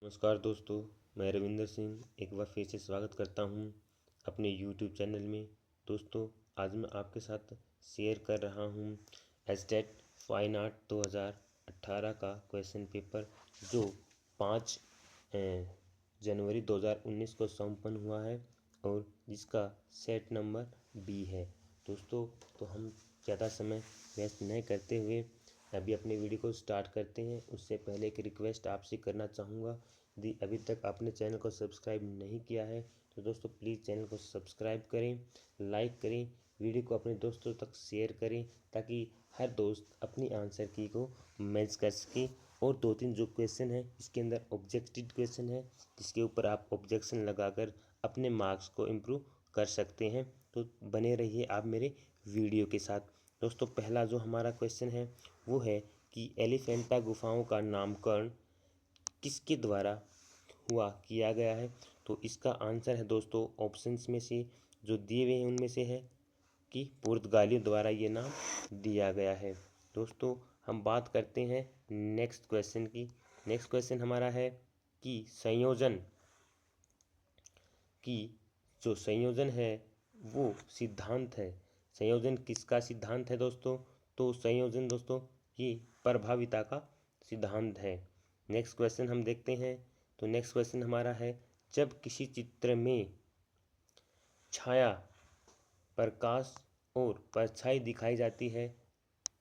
नमस्कार दोस्तों, मैं रविंदर सिंह एक बार फिर से स्वागत करता हूं अपने YouTube चैनल में। दोस्तों, आज मैं आपके साथ शेयर कर रहा हूं एसटेट फाइन आर्ट 2018 का क्वेश्चन पेपर जो 5 जनवरी 2019 को संपन्न हुआ है और जिसका सेट नंबर बी है। दोस्तों, तो हम ज़्यादा समय वेस्ट नहीं करते हुए अभी अपने वीडियो को स्टार्ट करते हैं। उससे पहले एक रिक्वेस्ट आपसे करना चाहूँगा, यदि अभी तक आपने चैनल को सब्सक्राइब नहीं किया है तो दोस्तों प्लीज़ चैनल को सब्सक्राइब करें, लाइक करें, वीडियो को अपने दोस्तों तक शेयर करें ताकि हर दोस्त अपनी आंसर की को मैच कर सके। और 2-3 जो क्वेश्चन है इसके अंदर ऑब्जेक्टिव क्वेश्चन है जिसके ऊपर आप ऑब्जेक्शन लगाकर अपने मार्क्स को इम्प्रूव कर सकते हैं। तो बने रहिए आप मेरे वीडियो के साथ। दोस्तों, पहला जो हमारा क्वेश्चन है वो है कि एलिफेंटा गुफाओं का नामकरण किसके द्वारा किया गया है। तो इसका आंसर है दोस्तों ऑप्शंस में से जो दिए हुए हैं उनमें से है कि पुर्तगालियों द्वारा ये नाम दिया गया है। दोस्तों, हम बात करते हैं नेक्स्ट क्वेश्चन की। नेक्स्ट क्वेश्चन हमारा है कि जो संयोजन है वो सिद्धांत है। संयोजन किसका सिद्धांत है दोस्तों? तो संयोजन दोस्तों ये प्रभाविता का सिद्धांत है। नेक्स्ट क्वेश्चन हम देखते हैं। तो नेक्स्ट क्वेश्चन हमारा है, जब किसी चित्र में छाया, प्रकाश और परछाई दिखाई जाती है,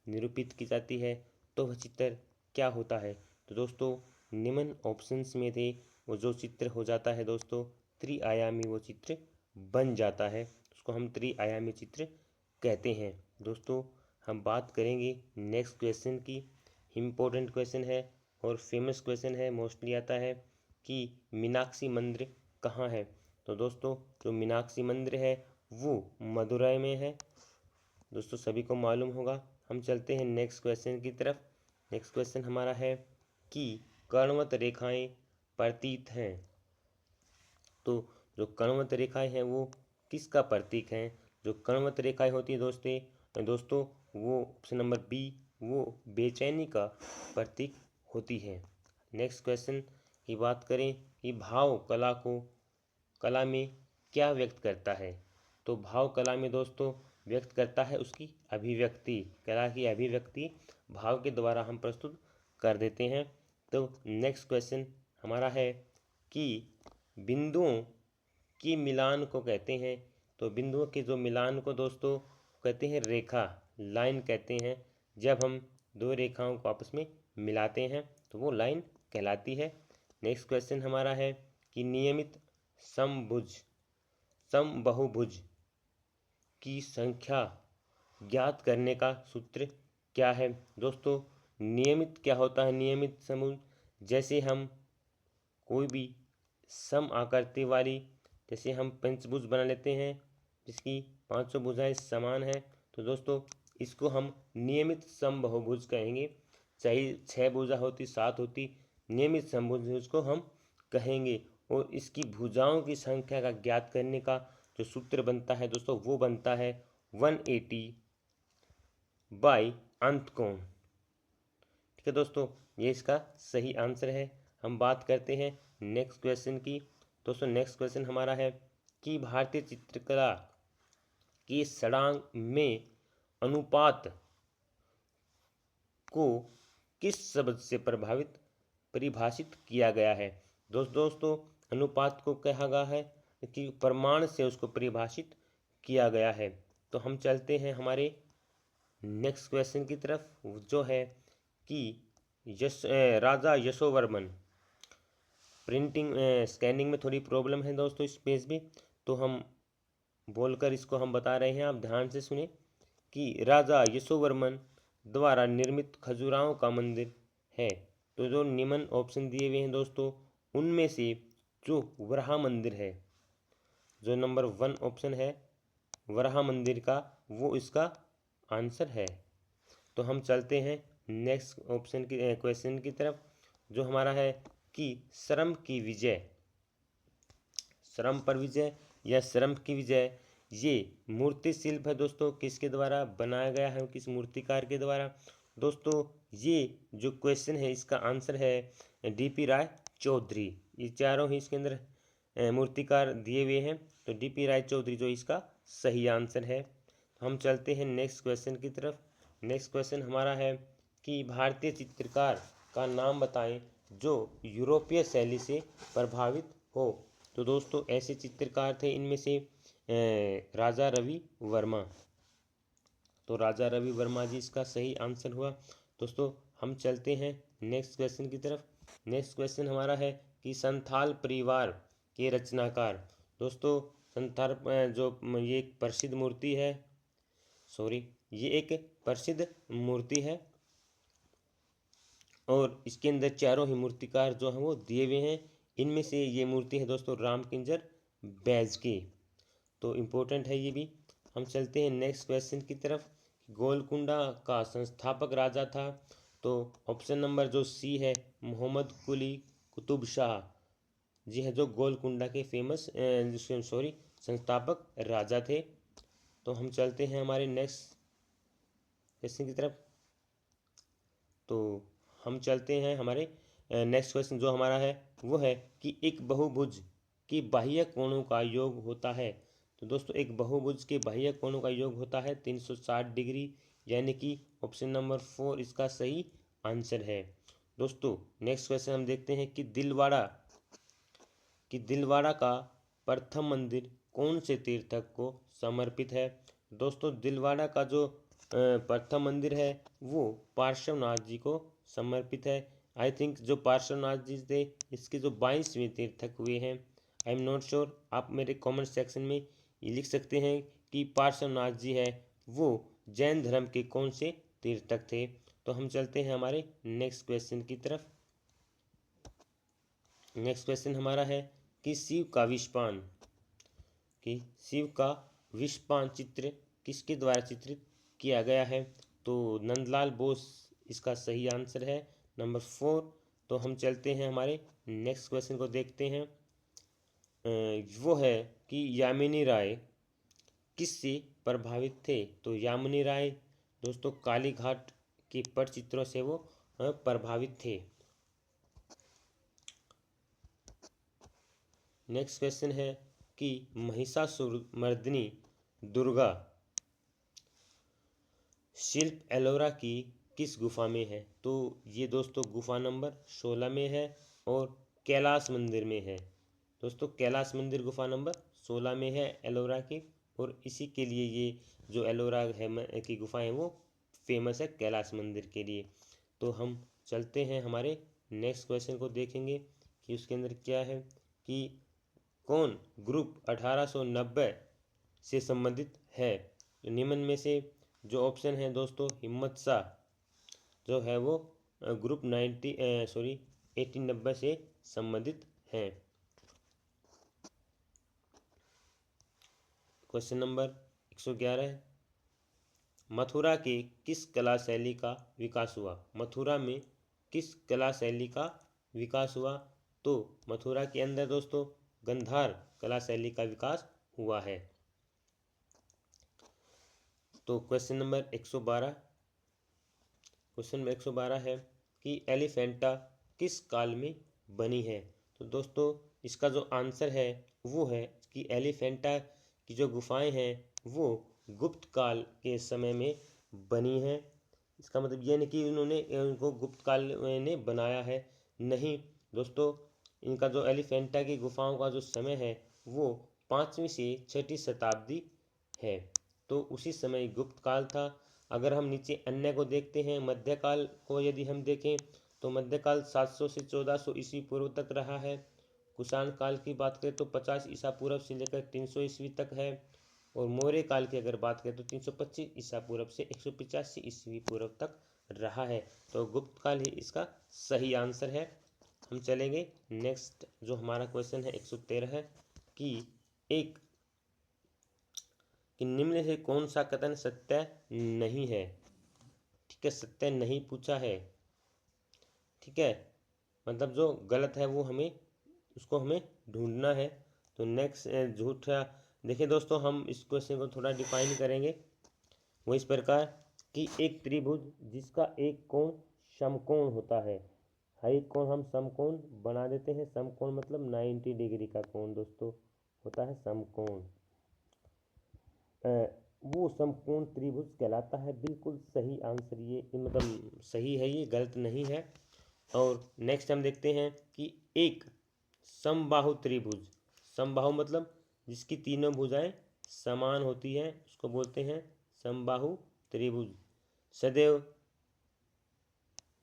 निरूपित की जाती है, तो वह चित्र क्या होता है। तो दोस्तों निम्न ऑप्शंस में थे वो जो चित्र हो जाता है दोस्तों त्रिआयामी वो चित्र बन जाता है, उसको हम त्रिआयामी चित्र कहते हैं। दोस्तों, हम बात करेंगे नेक्स्ट क्वेश्चन की। इम्पोर्टेंट क्वेश्चन है और फेमस क्वेश्चन है, मोस्टली आता है कि मीनाक्षी मंदिर कहाँ है। तो दोस्तों जो मीनाक्षी मंदिर है वो मदुरई में है, दोस्तों सभी को मालूम होगा। हम चलते हैं नेक्स्ट क्वेश्चन की तरफ। नेक्स्ट क्वेश्चन हमारा है कि कर्णवत रेखाएं प्रतीक हैं। तो जो कर्णवत रेखाएं हैं वो किसका प्रतीक हैं। जो कर्णवत रेखाएं होती है दोस्तों वो ऑप्शन नंबर बी वो बेचैनी का प्रतीक होती है। नेक्स्ट क्वेश्चन की बात करें कि भाव कला में क्या व्यक्त करता है। तो भाव कला में दोस्तों व्यक्त करता है उसकी अभिव्यक्ति। कला की अभिव्यक्ति भाव के द्वारा हम प्रस्तुत कर देते हैं। तो नेक्स्ट क्वेश्चन हमारा है कि बिंदुओं की मिलान को कहते हैं। तो बिंदुओं के जो मिलान को दोस्तों कहते हैं रेखा, लाइन कहते हैं। जब हम दो रेखाओं को आपस में मिलाते हैं तो वो लाइन कहलाती है। नेक्स्ट क्वेश्चन हमारा है कि नियमित समबहुभुज की संख्या ज्ञात करने का सूत्र क्या है। दोस्तों नियमित क्या होता है? नियमित समूह जैसे हम कोई भी सम आकृति वाली, जैसे हम पंचभुज बना लेते हैं जिसकी 500 भुजाएं समान है, तो दोस्तों इसको हम नियमित समबहुभुज कहेंगे। चाहे 6 भुजा होती 7 होती, नियमित समबहुभुज को हम कहेंगे। और इसकी भुजाओं की संख्या का ज्ञात करने का जो सूत्र बनता है दोस्तों वो बनता है 180 बाई अंतकोण। ठीक है दोस्तों, ये इसका सही आंसर है। हम बात करते हैं नेक्स्ट क्वेश्चन की। दोस्तों नेक्स्ट क्वेश्चन हमारा है कि भारतीय चित्रकला की षडांग में अनुपात को किस शब्द से परिभाषित किया गया है। दोस्तों अनुपात को कहा गया है कि प्रमाण से उसको परिभाषित किया गया है। तो हम चलते हैं हमारे नेक्स्ट क्वेश्चन की तरफ, जो है कि राजा यशोवर्मन, प्रिंटिंग स्कैनिंग में थोड़ी प्रॉब्लम है दोस्तों इस पेज में, तो हम बोलकर इसको हम बता रहे हैं, आप ध्यान से सुने कि राजा यशोवर्मन द्वारा निर्मित खजुराहो का मंदिर है। तो जो निम्न ऑप्शन दिए हुए हैं दोस्तों उनमें से जो वराह मंदिर है, जो नंबर 1 ऑप्शन है वराह मंदिर का, वो इसका आंसर है। तो हम चलते हैं नेक्स्ट ऑप्शन की क्वेश्चन की तरफ, जो हमारा है कि श्रम पर विजय या श्रम की विजय ये मूर्ति शिल्प है दोस्तों किसके द्वारा बनाया गया है, किस मूर्तिकार के द्वारा। दोस्तों ये जो क्वेश्चन है इसका आंसर है डीपी राय चौधरी। ये चारों ही इसके अंदर मूर्तिकार दिए हुए हैं, तो डीपी राय चौधरी जो इसका सही आंसर है। हम चलते हैं नेक्स्ट क्वेश्चन की तरफ। नेक्स्ट क्वेश्चन हमारा है कि भारतीय चित्रकार का नाम बताएं जो यूरोपीय शैली से प्रभावित हो। तो दोस्तों ऐसे चित्रकार थे इनमें से राजा रवि वर्मा। तो राजा रवि वर्मा जी इसका सही आंसर हुआ। दोस्तों हम चलते हैं नेक्स्ट क्वेश्चन की तरफ। नेक्स्ट क्वेश्चन हमारा है कि संथाल परिवार के रचनाकार। दोस्तों संथाल जो ये एक प्रसिद्ध मूर्ति है, ये एक प्रसिद्ध मूर्ति है और इसके अंदर चारों ही मूर्तिकार जो हैं वो दिए हुए हैं। इनमें से ये मूर्ति है दोस्तों रामकिंजर बैज की। तो इम्पोर्टेंट है ये भी। हम चलते हैं नेक्स्ट क्वेश्चन की तरफ। गोलकुंडा का संस्थापक राजा था। तो ऑप्शन नंबर जो सी है मोहम्मद कुली कुतुब शाह जी है जो गोलकुंडा के फेमस संस्थापक राजा थे। तो हम चलते हैं हमारे नेक्स्ट क्वेश्चन की तरफ। तो हम चलते हैं हमारे नेक्स्ट क्वेश्चन जो हमारा है वो है कि एक बहुभुज की बाह्य कोणों का योग होता है। तो दोस्तों एक बहुभुज के बाह्य कोणों का योग होता है 360 डिग्री, यानी कि ऑप्शन नंबर 4 इसका सही आंसर है। दोस्तों नेक्स्ट क्वेश्चन हम देखते हैं कि दिलवाड़ा का प्रथम मंदिर कौन से तीर्थक को समर्पित है। दोस्तों दिलवाड़ा का जो प्रथम मंदिर है वो पार्श्वनाथ जी को समर्पित है। आई थिंक जो पार्श्वनाथ जी थे इसके जो 22वें तीर्थक हुए हैं। आई एम नॉट श्योर, आप मेरे कमेंट सेक्शन में ये लिख सकते हैं कि पार्श्वनाथ जी है वो जैन धर्म के कौन से तीर्थक थे। तो हम चलते हैं हमारे नेक्स्ट क्वेश्चन की तरफ। नेक्स्ट क्वेश्चन हमारा है कि शिव का विषपान चित्र किसके द्वारा चित्रित किया गया है। तो नंदलाल बोस इसका सही आंसर है, नंबर 4। तो हम चलते हैं हमारे नेक्स्ट क्वेश्चन को देखते हैं। वो है कि यामिनी राय किससे प्रभावित थे। तो यामिनी राय दोस्तों कालीघाट के पटचित्रों से वो प्रभावित थे। नेक्स्ट क्वेश्चन है कि महिषासुरमर्दिनी दुर्गा शिल्प एलोरा की किस गुफा में है। तो ये दोस्तों गुफा नंबर 16 में है और कैलाश मंदिर में है। दोस्तों कैलाश मंदिर गुफा नंबर 16 में है एलोरा की, और इसी के लिए ये जो एलोरा है की गुफा है वो फेमस है कैलाश मंदिर के लिए। तो हम चलते हैं हमारे नेक्स्ट क्वेश्चन को देखेंगे कि उसके अंदर क्या है कि कौन ग्रुप 1890 से संबंधित है। निम्न में से जो ऑप्शन है दोस्तों हिम्मत शाह जो है वो ग्रुप 1890 से संबंधित हैं। क्वेश्चन नंबर 111 है मथुरा के किस कला शैली का विकास हुआ। मथुरा में किस कला शैली का विकास हुआ। तो मथुरा के अंदर दोस्तों गंधार कला शैली का विकास हुआ है। तो क्वेश्चन नंबर 112 है कि एलिफेंटा किस काल में बनी है। तो दोस्तों इसका जो आंसर है वो है कि एलिफेंटा की जो गुफाएं हैं वो गुप्त काल के समय में बनी हैं। इसका मतलब ये नहीं कि उन्होंने उनको गुप्त काल ने बनाया है, नहीं दोस्तों। इनका जो एलिफेंटा की गुफाओं का जो समय है वो 5वीं से 6वीं शताब्दी है, तो उसी समय गुप्त काल था। अगर हम नीचे अन्य को देखते हैं मध्यकाल को यदि हम देखें तो मध्यकाल 700 से 1400 ईस्वी पूर्व तक रहा है। कुषाण काल की बात करें तो 50 ईसा पूर्व से लेकर 300 ईस्वी तक है, और मौर्य काल की अगर बात करें तो 325 ईसा पूर्व से 185 ईस्वी पूर्व तक रहा है। तो गुप्त काल ही इसका सही आंसर है। हम चलेंगे नेक्स्ट जो हमारा क्वेश्चन है 113 है कि निम्न से कौन सा कथन सत्य नहीं है। ठीक है, सत्य नहीं पूछा है, ठीक है, मतलब जो गलत है वो उसको हमें ढूंढना है। तो नेक्स्ट झूठा, देखिए दोस्तों हम इस क्वेश्चन को थोड़ा डिफाइन करेंगे। वो इस प्रकार कि एक त्रिभुज जिसका एक कोण समकोण होता है, एक कोण हम समकोण बना देते हैं। समकोण मतलब 90 डिग्री का कोण दोस्तों होता है समकोण। वो समकोण त्रिभुज कहलाता है। बिल्कुल सही आंसर ये मतलब सही है, ये गलत नहीं है। और नेक्स्ट हम देखते हैं कि एक समबाहु त्रिभुज, समबाहु मतलब जिसकी तीनों भुजाएं समान होती हैं उसको बोलते हैं समबाहु त्रिभुज। सदैव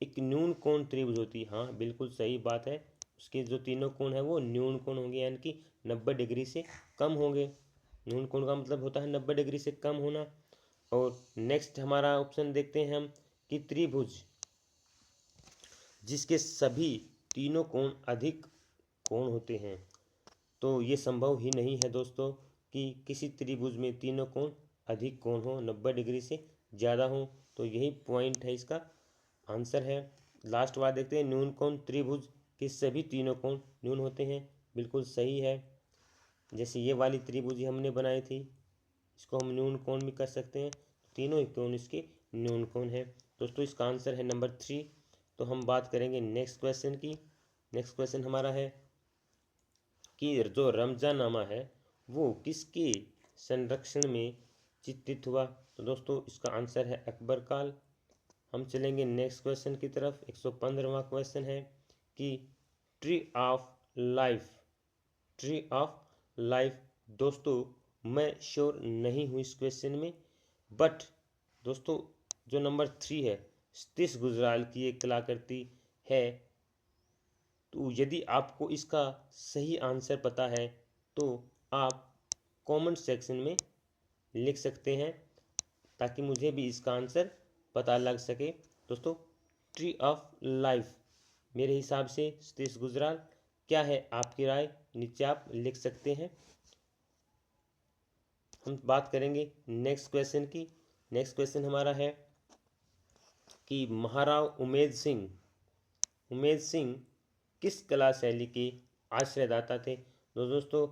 एक न्यून कोण त्रिभुज होती है। हाँ बिल्कुल सही बात है, उसके जो तीनों कोण है वो न्यून कोण होंगे, यानी कि 90 डिग्री से कम होंगे। न्यून कोण का मतलब होता है 90 डिग्री से कम होना। और नेक्स्ट हमारा ऑप्शन देखते हैं हम कि त्रिभुज जिसके सभी तीनों कोण अधिक कोण होते हैं। तो ये संभव ही नहीं है दोस्तों कि किसी त्रिभुज में तीनों कोण अधिक कोण हो, 90 डिग्री से ज़्यादा हो। तो यही पॉइंट है, इसका आंसर है। लास्ट बार देखते हैं, न्यून कोण त्रिभुज के सभी तीनों कोण न्यून होते हैं। बिल्कुल सही है। जैसे ये वाली त्रिभुज हमने बनाई थी, इसको हम न्यून कोण भी कर सकते हैं। तीनों ही कोण इसके न्यून कोण है। दोस्तों इसका आंसर है नंबर 3। तो हम बात करेंगे नेक्स्ट क्वेश्चन की। नेक्स्ट क्वेश्चन हमारा है कि जो रमजानामा है वो किसके संरक्षण में चित्रित हुआ। तो दोस्तों इसका आंसर है अकबर काल। हम चलेंगे नेक्स्ट क्वेश्चन की तरफ। 115वां क्वेश्चन है कि tree of life, tree of life. दोस्तों मैं श्योर नहीं हूँ इस क्वेश्चन में, बट दोस्तों जो नंबर 3 है सतीश गुजराल की एक कलाकृति है। तो यदि आपको इसका सही आंसर पता है तो आप कमेंट सेक्शन में लिख सकते हैं ताकि मुझे भी इसका आंसर पता लग सके। दोस्तों ट्री ऑफ लाइफ मेरे हिसाब से सतीश गुजराल। क्या है आपकी राय, नीचे आप लिख सकते हैं। हम बात करेंगे नेक्स्ट क्वेश्चन की। नेक्स्ट क्वेश्चन हमारा है कि महाराव उमेद सिंह किस कला शैली के आश्रयदाता थे। तो दोस्तों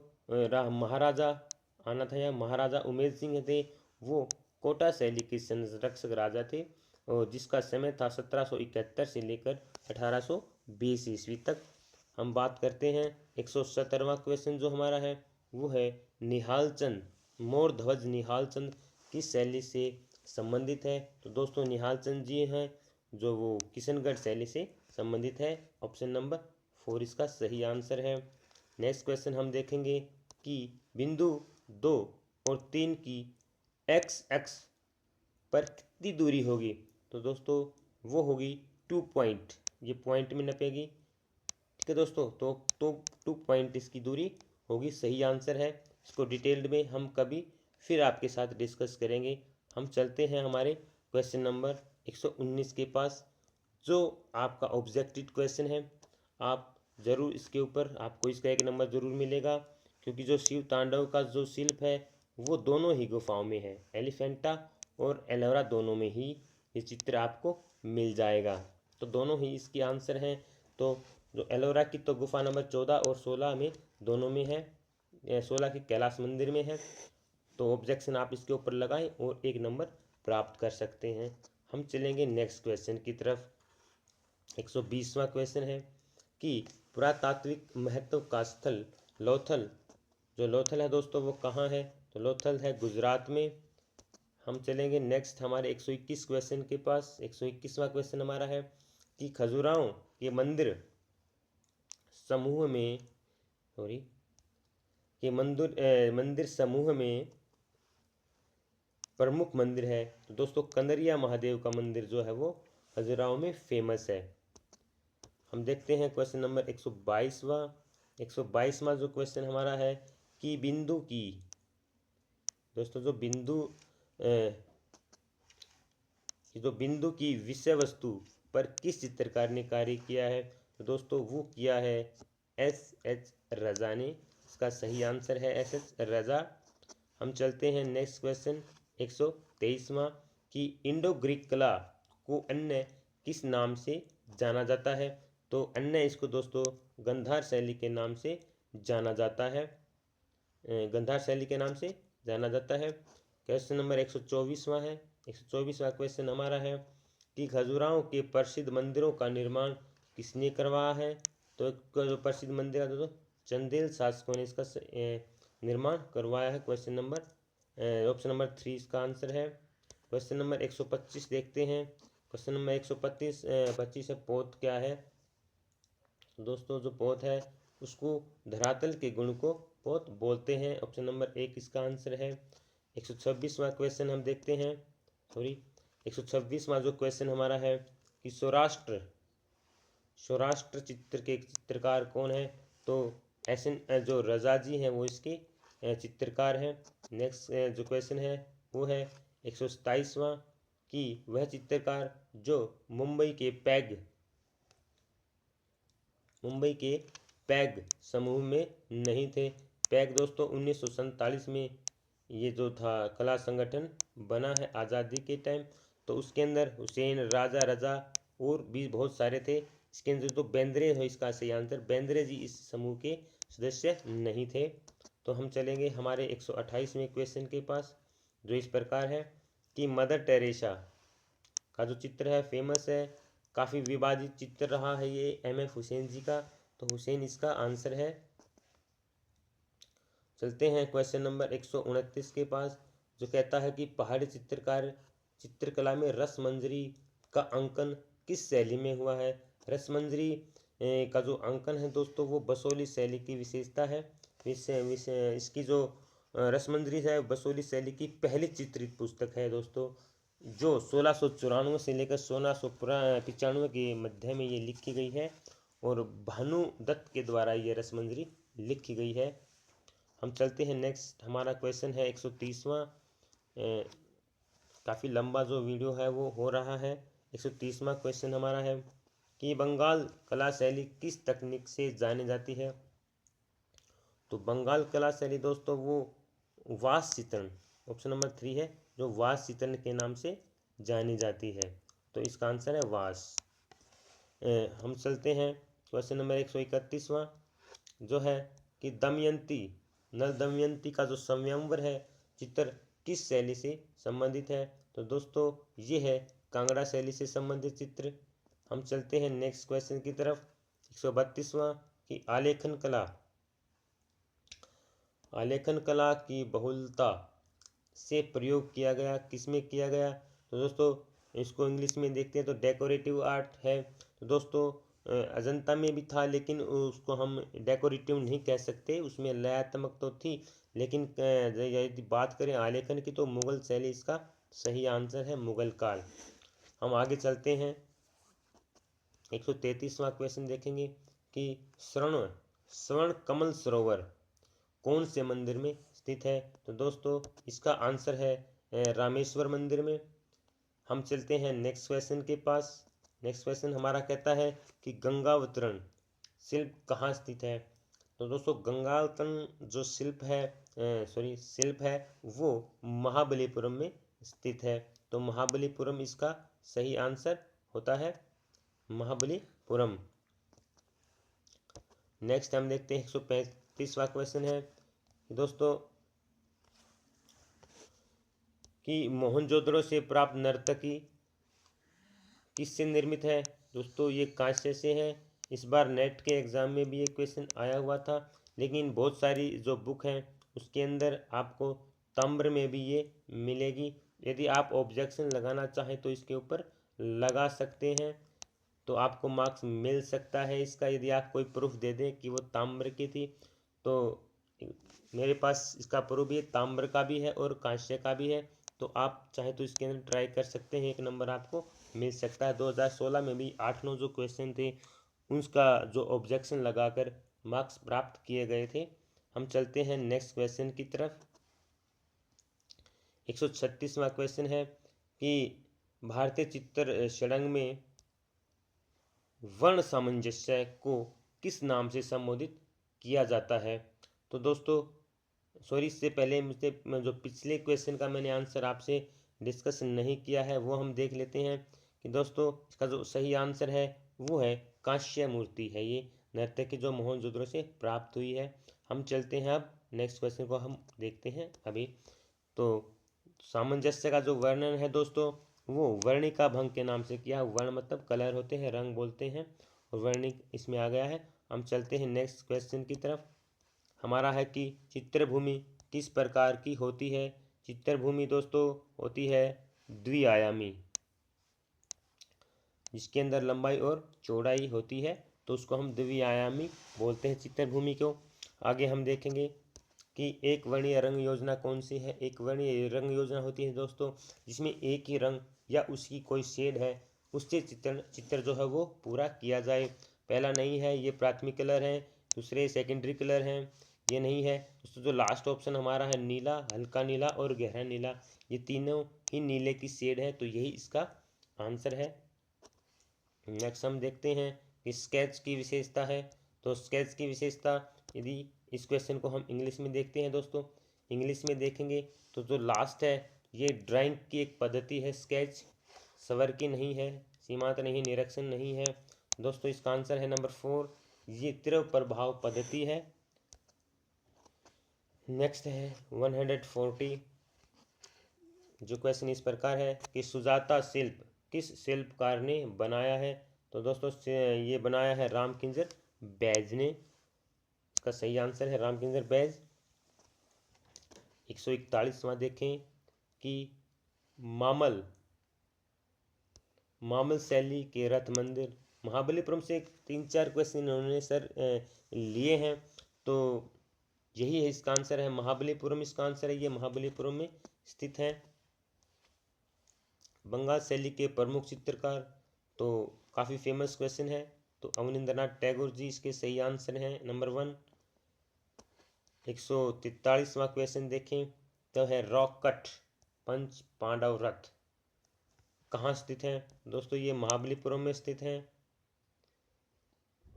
महाराजा आना था या महाराजा उमेद सिंह थे, वो कोटा शैली के संरक्षक राजा थे और जिसका समय था 1771 से लेकर 1820 ईस्वी तक। हम बात करते हैं 117वां क्वेश्चन जो हमारा है वो है निहाल चंद, मोर ध्वज निहाल चंद किस शैली से संबंधित है। तो दोस्तों निहाल चंद जी हैं जो वो किशनगढ़ शैली से संबंधित है। ऑप्शन नंबर 4 इसका सही आंसर है। नेक्स्ट क्वेश्चन हम देखेंगे कि बिंदु 2 और 3 की एक्स एक्स पर कितनी दूरी होगी। तो दोस्तों वो होगी 2 पॉइंट, ये पॉइंट में नपेगी। ठीक है दोस्तों, तो 2 पॉइंट इसकी दूरी होगी, सही आंसर है। इसको डिटेल्ड में हम कभी फिर आपके साथ डिस्कस करेंगे। हम चलते हैं हमारे क्वेश्चन नंबर 119 के पास जो आपका ऑब्जेक्टिव क्वेश्चन है। आप ज़रूर इसके ऊपर आपको इसका 1 नंबर ज़रूर मिलेगा, क्योंकि जो शिव तांडव का जो शिल्प है वो दोनों ही गुफाओं में है, एलिफेंटा और एलोरा दोनों में ही ये चित्र आपको मिल जाएगा। तो दोनों ही इसकी आंसर हैं। तो जो एलोरा की तो गुफा नंबर 14 और 16 में दोनों में है, 16 की कैलाश मंदिर में है। तो ऑब्जेक्शन आप इसके ऊपर लगाएं और 1 नंबर प्राप्त कर सकते हैं। हम चलेंगे नेक्स्ट क्वेश्चन की तरफ। 120वां क्वेश्चन है कि पुरातात्विक महत्व का स्थल लोथल, जो लोथल है दोस्तों वो कहाँ है। तो लोथल है गुजरात में। हम चलेंगे नेक्स्ट हमारे 121 क्वेश्चन के पास। 121वां क्वेश्चन हमारा है कि खजुराहो के मंदिर समूह में मंदिर समूह में प्रमुख मंदिर है। तो दोस्तों कंदरिया महादेव का मंदिर जो है वो खजुराहो में फेमस है। हम देखते हैं क्वेश्चन नंबर 122वां जो क्वेश्चन हमारा है कि बिंदु की, दोस्तों जो बिंदु की विषय वस्तु पर किस चित्रकार ने कार्य किया है। तो दोस्तों वो किया है एस.एच. रजा ने। इसका सही आंसर है एस.एच. रजा। हम चलते हैं नेक्स्ट क्वेश्चन 123वां कि इंडो ग्रीक कला को अन्य किस नाम से जाना जाता है। तो अन्य इसको दोस्तों गंधार शैली के नाम से जाना जाता है, गंधार शैली के नाम से जाना जाता है। क्वेश्चन नंबर 124वां है। 124वां क्वेश्चन हमारा है कि खजुराहो के प्रसिद्ध मंदिरों का निर्माण किसने करवाया है? तो एक जो प्रसिद्ध मंदिर है दोस्तों, चंदेल शासकों ने इसका निर्माण करवाया है। ऑप्शन नंबर 3 इसका आंसर है। क्वेश्चन नंबर 125 देखते हैं। क्वेश्चन नंबर 125 है, पोत क्या है? दोस्तों जो पोत है उसको धरातल के गुण को पोत बोलते हैं। ऑप्शन नंबर 1 इसका आंसर है। 126वां क्वेश्चन हम देखते हैं। 126वां जो क्वेश्चन हमारा है कि सौराष्ट्र चित्र के चित्रकार कौन है? तो एसएन जो रजा जी हैं वो इसके चित्रकार हैं। नेक्स्ट जो क्वेश्चन है वो है 127वां कि वह चित्रकार जो मुंबई के पैग समूह में नहीं थे। पैग दोस्तों 1947 में ये जो था कला संगठन बना है आज़ादी के टाइम। तो उसके अंदर हुसैन, राजा रजा और भी बहुत सारे थे। इसके अंदर तो बेंद्रे है इसका सही आंसर। बेंद्रे जी इस समूह के सदस्य नहीं थे। तो हम चलेंगे हमारे 128वें क्वेश्चन के पास, जो इस प्रकार है कि मदर टेरेसा का जो चित्र है फेमस है, काफ़ी विवादित चित्र रहा है ये एमएफ हुसैन जी का। तो हुसैन इसका आंसर है। चलते हैं क्वेश्चन नंबर 129 के पास, जो कहता है कि पहाड़ी चित्रकला में रसमंजरी का अंकन किस शैली में हुआ है? रसमंजरी का जो अंकन है दोस्तों वो बसोली शैली की विशेषता है। इसकी जो रसमंजरी है बसोली शैली की पहली चित्रित पुस्तक है दोस्तों, जो 1694 से लेकर 1695 के मध्य में ये लिखी गई है और भानु दत्त के द्वारा ये रसमंजरी लिखी गई है। हम चलते हैं नेक्स्ट, हमारा क्वेश्चन है 130वां। काफ़ी लंबा जो वीडियो है वो हो रहा है। 130वां क्वेश्चन हमारा है कि बंगाल कला शैली किस तकनीक से जानी जाती है? तो बंगाल कला शैली दोस्तों वो वास चित्रण, ऑप्शन नंबर 3 है, जो वास चित्रण के नाम से जानी जाती है। तो इसका आंसर है वास। हम चलते हैं क्वेश्चन नंबर 131वां, जो है कि नल दमयंती का जो संयमवर है चित्र किस शैली से संबंधित है? तो दोस्तों ये है कांगड़ा शैली से संबंधित चित्र। हम चलते हैं नेक्स्ट क्वेश्चन की तरफ। 132वां कि आलेखन कला की बहुलता से प्रयोग किया गया, किसमें किया गया? तो दोस्तों इसको इंग्लिश में देखते हैं तो डेकोरेटिव आर्ट है। तो दोस्तों अजंता में भी था, लेकिन उसको हम डेकोरेटिव नहीं कह सकते, उसमें लयात्मक तो थी, लेकिन यदि बात करें आलेखन की तो मुगल शैली इसका सही आंसर है, मुगल काल। हम आगे चलते हैं। 133वां क्वेश्चन देखेंगे कि स्वर्ण कमल सरोवर कौन से मंदिर में स्थित है? तो दोस्तों इसका आंसर है रामेश्वर मंदिर में। हम चलते हैं नेक्स्ट क्वेश्चन के पास। नेक्स्ट क्वेश्चन हमारा कहता है कि गंगावतरण शिल्प कहाँ स्थित है? तो दोस्तों गंगावतरण जो शिल्प है वो महाबलीपुरम में स्थित है। तो महाबलीपुरम इसका सही आंसर होता है, महाबलीपुरम। नेक्स्ट हम देखते हैं 135वां क्वेश्चन है दोस्तों कि मोहनजोदड़ो से प्राप्त नर्तकी किससे निर्मित है? दोस्तों ये कांस्य से है। इस बार नेट के एग्ज़ाम में भी ये क्वेश्चन आया हुआ था, लेकिन बहुत सारी जो बुक हैं उसके अंदर आपको ताम्र में भी ये मिलेगी। यदि आप ऑब्जेक्शन लगाना चाहें तो इसके ऊपर लगा सकते हैं, तो आपको मार्क्स मिल सकता है इसका, यदि आप कोई प्रूफ दे दें कि वो ताम्र की थी। तो मेरे पास इसका प्रूफ भी है, ताम्र का भी है और कांस्य का भी है। तो आप चाहे तो इसके अंदर ट्राई कर सकते हैं, 1 नंबर आपको मिल सकता है। 2016 में भी 8-9 जो क्वेश्चन थे उसका जो ऑब्जेक्शन लगाकर मार्क्स प्राप्त किए गए थे। हम चलते हैं नेक्स्ट क्वेश्चन की तरफ। 136वां क्वेश्चन है कि भारतीय चित्र षडंग में वर्ण सामंजस्य को किस नाम से संबोधित किया जाता है? तो दोस्तों इससे पहले जो पिछले क्वेश्चन का मैंने आंसर आपसे डिस्कस नहीं किया है वो हम देख लेते हैं कि दोस्तों इसका जो सही आंसर है वो है कांस्य मूर्ति है, ये नर्तकी जो मोहनजोदड़ो से प्राप्त हुई है। हम चलते हैं अब नेक्स्ट क्वेश्चन को हम देखते हैं अभी। तो सामंजस्य का जो वर्णन है दोस्तों वो वर्णिका भंग के नाम से किया। वर्ण मतलब कलर होते हैं, रंग बोलते हैं, और वर्णिक इसमें आ गया है। हम चलते हैं नेक्स्ट क्वेश्चन की तरफ। हमारा है कि चित्रभूमि किस प्रकार की होती है। चित्रभूमि दोस्तों होती है द्विआयामी, जिसके अंदर लंबाई और चौड़ाई होती है, तो उसको हम द्विआयामी बोलते हैं चित्रभूमि को। आगे हम देखेंगे कि एक वर्णीय रंग योजना कौन सी है। एक वर्णीय रंग योजना होती है दोस्तों जिसमें एक ही रंग या उसकी कोई शेड है उससे चित्र जो है वो पूरा किया जाए। पहला नहीं है, ये प्राथमिक कलर है, दूसरे सेकेंडरी कलर हैं, ये नहीं है दोस्तों। जो लास्ट ऑप्शन हमारा है नीला, हल्का नीला और गहरा नीला, ये तीनों ही नीले की शेड है, तो यही इसका आंसर है। नेक्स्ट हम देखते हैं कि स्केच की विशेषता है। तो स्केच की विशेषता, यदि इस क्वेश्चन को हम इंग्लिश में देखते हैं दोस्तों, इंग्लिश में देखेंगे तो जो लास्ट है ये ड्राइंग की एक पद्धति है। स्केच स्वर की नहीं है, सीमांत नहीं, निरीक्षण नहीं है दोस्तों। इसका आंसर है नंबर 4, ये तीव्र प्रभाव पद्धति है। नेक्स्ट है 140। जो क्वेश्चन इस प्रकार है कि सुजाता शिल्प किस शिल्पकार ने बनाया है। तो दोस्तों ये बनाया है रामकिंजर बैज ने। इसका सही आंसर है रामकिंजर बैज। 141वां देखें कि मामल शैली के रथ मंदिर, महाबलीपुरम से 3-4 क्वेश्चन इन्होंने सर लिए हैं, तो यही है इसका आंसर है महाबलीपुरम। इसका आंसर है, ये महाबलीपुरम में स्थित है। बंगाल शैली के प्रमुख चित्रकार, तो काफ़ी फेमस क्वेश्चन है, तो अवनींद्रनाथ टैगोर जी इसके सही आंसर हैं नंबर 1। 143वां क्वेश्चन देखें तो है रॉक कट पंच पांडव रथ कहाँ स्थित है। दोस्तों ये महाबलीपुरम में स्थित है।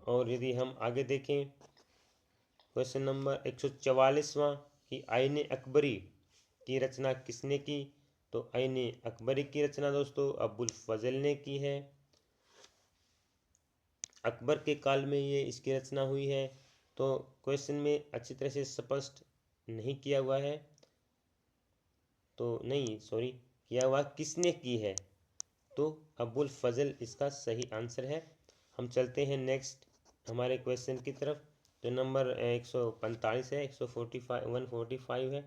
और यदि हम आगे देखें क्वेश्चन नंबर 144वां कि आईने अकबरी की रचना किसने की। तो आईने अकबरी की रचना दोस्तों अबुल फजल ने की है। अकबर के काल में ये इसकी रचना हुई है। तो क्वेश्चन में अच्छी तरह से स्पष्ट नहीं किया हुआ है, तो नहीं सॉरी किया हुआ किसने की है, तो अबुल फजल इसका सही आंसर है। हम चलते हैं नेक्स्ट हमारे क्वेश्चन की तरफ। तो नंबर 145 है, 145 है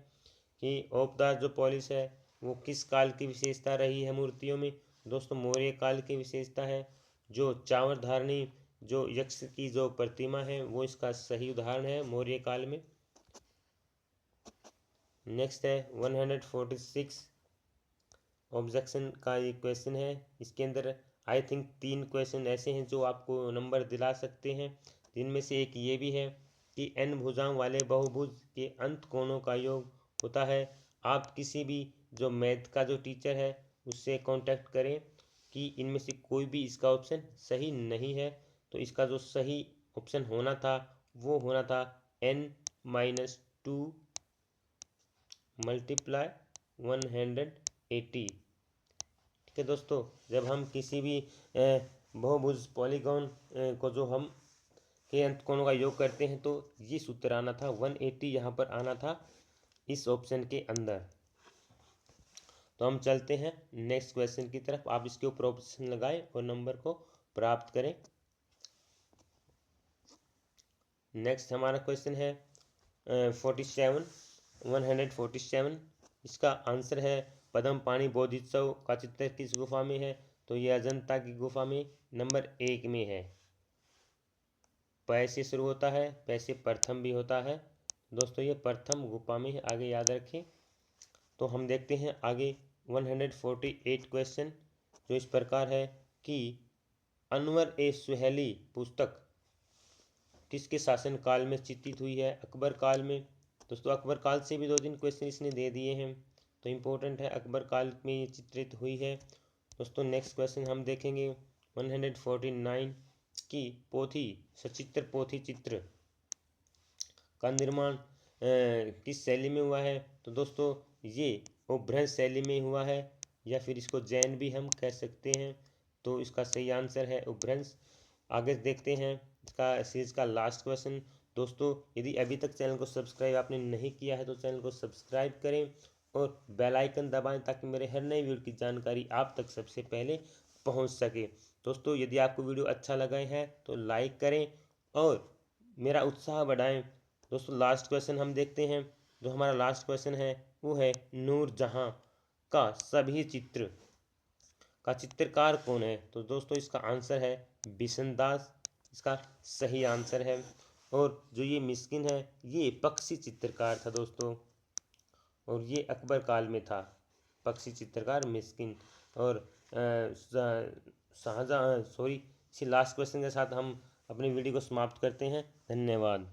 कि ओपदार जो पॉलिश है वो किस काल की विशेषता रही है मूर्तियों में। दोस्तों मौर्य काल की विशेषता है। जो चावर धारणी जो यक्ष की जो प्रतिमा है वो इसका सही उदाहरण है मौर्य काल में। नेक्स्ट है 146 ऑब्जेक्शन का ये क्वेश्चन है। इसके अंदर आई थिंक 3 क्वेश्चन ऐसे हैं जो आपको नंबर दिला सकते हैं, जिनमें से एक ये भी है कि n भुजाओं वाले बहुभुज के अंत कोणों का योग होता है। आप किसी भी जो मैथ का जो टीचर है उससे कांटेक्ट करें कि इनमें से कोई भी इसका ऑप्शन सही नहीं है। तो इसका जो सही ऑप्शन होना था वो होना था n-2 मल्टीप्लाई 180। ठीक है दोस्तों, जब हम किसी भी बहुभुज पॉलीगॉन को जो हम के अंत कोणों का योग करते हैं तो ये सूत्र आना था 180, यहाँ पर आना था इस ऑप्शन के अंदर। तो हम चलते हैं नेक्स्ट क्वेश्चन की तरफ। आप इसके ऊपर ऑप्शन लगाएं और नंबर को प्राप्त करें। नेक्स्ट हमारा क्वेश्चन है 147। इसका आंसर है पद्म पाणी बोधित्सव का चित्र किस गुफा में है। तो यह अजंता की गुफा में नंबर 1 में है। पै से शुरू होता है, पै से प्रथम भी होता है दोस्तों, ये प्रथम गुफा में है, आगे याद रखें। तो हम देखते हैं आगे 148 क्वेश्चन जो इस प्रकार है कि अनवर ए सुहेली पुस्तक किसके शासन काल में चित्रित हुई है। अकबर काल में। दोस्तों अकबर काल से भी 2-3 क्वेश्चन इसने दे दिए हैं, तो इम्पोर्टेंट है, अकबर काल में ये चित्रित हुई है दोस्तों। नेक्स्ट क्वेश्चन हम देखेंगे 149 की पोथी सचित्र पोथी चित्र का निर्माण किस शैली में हुआ है। तो दोस्तों ये अपभ्रंश शैली में हुआ है, या फिर इसको जैन भी हम कह सकते हैं, तो इसका सही आंसर है अपभ्रंश। आगे देखते हैं इसका सीरीज का लास्ट क्वेश्चन। दोस्तों यदि अभी तक चैनल को सब्सक्राइब आपने नहीं किया है तो चैनल को सब्सक्राइब करें और बेल आइकन दबाएं ताकि मेरे हर नई वीडियो की जानकारी आप तक सबसे पहले पहुंच सके। दोस्तों यदि आपको वीडियो अच्छा लगा है तो लाइक करें और मेरा उत्साह बढ़ाएं। दोस्तों लास्ट क्वेश्चन हम देखते हैं। जो हमारा लास्ट क्वेश्चन है वो है नूरजहां का सभी चित्र का चित्रकार कौन है। तो दोस्तों इसका आंसर है बिशनदास, इसका सही आंसर है। और जो ये मिस्किन है ये पक्षी चित्रकार था दोस्तों, और ये अकबर काल में था पक्षी चित्रकार मिस्किन। और शाहजहाँ सॉरी, इसी लास्ट क्वेश्चन के साथ हम अपनी वीडियो को समाप्त करते हैं। धन्यवाद।